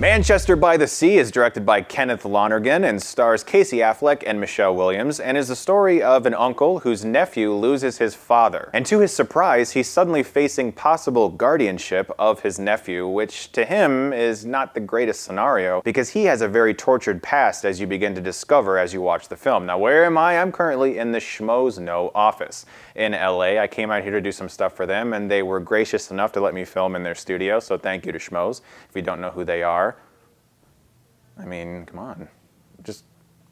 Manchester by the Sea is directed by Kenneth Lonergan and stars Casey Affleck and Michelle Williams, and is the story of an uncle whose nephew loses his father. And to his surprise, he's suddenly facing possible guardianship of his nephew, which to him is not the greatest scenario because he has a very tortured past, as you begin to discover as you watch the film. Now, where am I? I'm currently in the Schmoes Know office in LA. I came out here to do some stuff for them, and they were gracious enough to let me film in their studio, so thank you to Schmoes. If you don't know who they are, I mean, come on. Just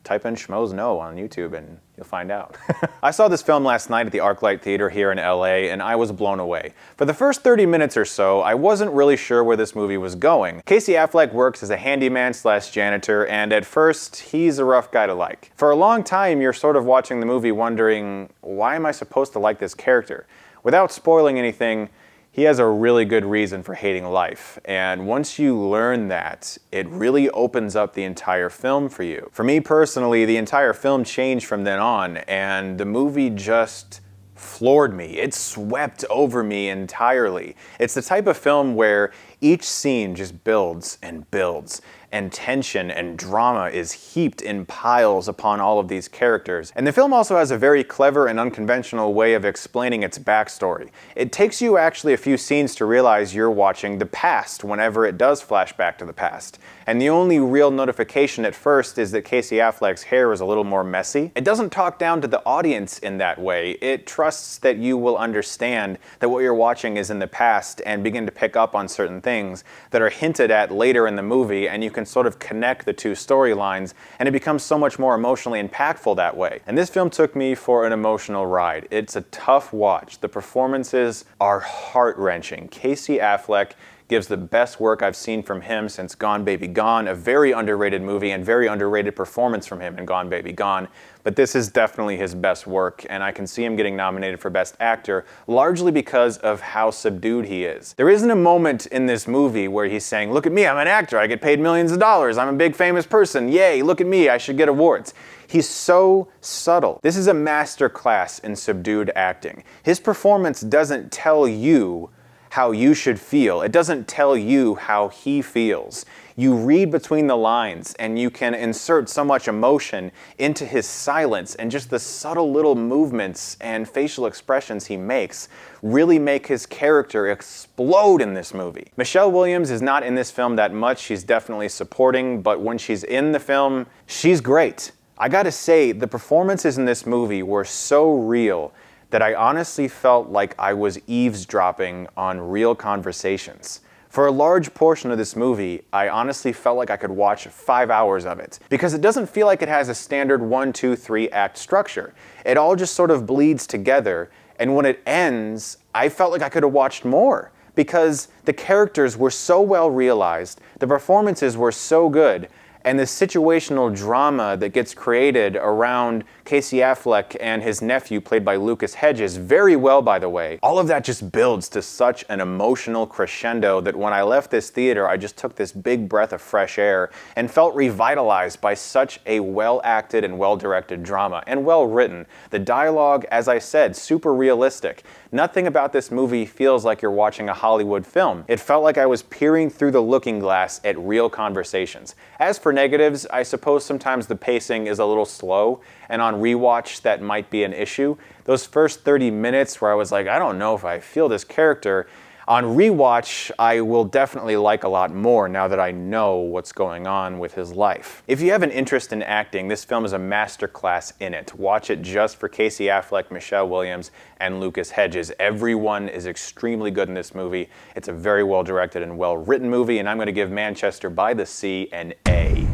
type in Schmoes Know on YouTube and you'll find out. I saw this film last night at the ArcLight Theater here in LA, and I was blown away. For the first 30 minutes or so, I wasn't really sure where this movie was going. Casey Affleck works as a handyman/janitor, and at first, he's a rough guy to like. For a long time, you're sort of watching the movie wondering, why am I supposed to like this character? Without spoiling anything, he has a really good reason for hating life, and once you learn that, it really opens up the entire film for you. For me personally, the entire film changed from then on, and the movie just floored me. It swept over me entirely. It's the type of film where each scene just builds and builds, and tension and drama is heaped in piles upon all of these characters. And the film also has a very clever and unconventional way of explaining its backstory. It takes you actually a few scenes to realize you're watching the past whenever it does flash back to the past. And the only real notification at first is that Casey Affleck's hair is a little more messy. It doesn't talk down to the audience in that way. It trusts that you will understand that what you're watching is in the past and begin to pick up on certain things that are hinted at later in the movie, and you can sort of connect the two storylines, and it becomes so much more emotionally impactful that way. And this film took me for an emotional ride. It's a tough watch. The performances are heart-wrenching. Casey Affleck gives the best work I've seen from him since Gone Baby Gone, a very underrated movie and very underrated performance from him in Gone Baby Gone. But this is definitely his best work, and I can see him getting nominated for Best Actor, largely because of how subdued he is. There isn't a moment in this movie where he's saying, look at me, I'm an actor, I get paid millions of dollars, I'm a big famous person, yay, look at me, I should get awards. He's so subtle. This is a masterclass in subdued acting. His performance doesn't tell you how you should feel. It doesn't tell you how he feels. You read between the lines and you can insert so much emotion into his silence, and just the subtle little movements and facial expressions he makes really make his character explode in this movie. Michelle Williams is not in this film that much. She's definitely supporting, but when she's in the film, she's great. I gotta say, the performances in this movie were so real that I honestly felt like I was eavesdropping on real conversations. For a large portion of this movie, I honestly felt like I could watch 5 hours of it, because it doesn't feel like it has a standard 1, 2, 3 act structure. It all just sort of bleeds together, and when it ends, I felt like I could have watched more, because the characters were so well realized, the performances were so good, and the situational drama that gets created around Casey Affleck and his nephew, played by Hedges, very well, by the way. All of that just builds to such an emotional crescendo that when I left this theater, I just took this big breath of fresh air and felt revitalized by such a well-acted and well-directed drama, and well-written. The dialogue, as I said, super realistic. Nothing about this movie feels like you're watching a Hollywood film. It felt like I was peering through the looking glass at real conversations. As for negatives, I suppose sometimes the pacing is a little slow, and on rewatch that might be an issue. Those first 30 minutes where I was like, I don't know if I feel this character, on rewatch I will definitely like a lot more now that I know what's going on with his life. If you have an interest in acting, this film is a masterclass in it. Watch it just for Casey Affleck, Michelle Williams, and Hedges. Everyone is extremely good in this movie. It's a very well directed and well written movie, and I'm going to give Manchester by the Sea an A.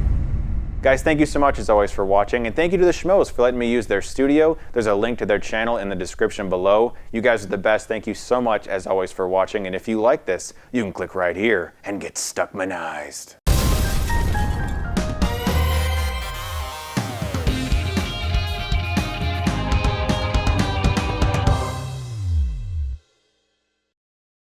Guys, thank you so much as always for watching, and thank you to the Schmoes for letting me use their studio. There's a link to their channel in the description below. You guys are the best. Thank you so much as always for watching, and if you like this, you can click right here and get Stuckmanized.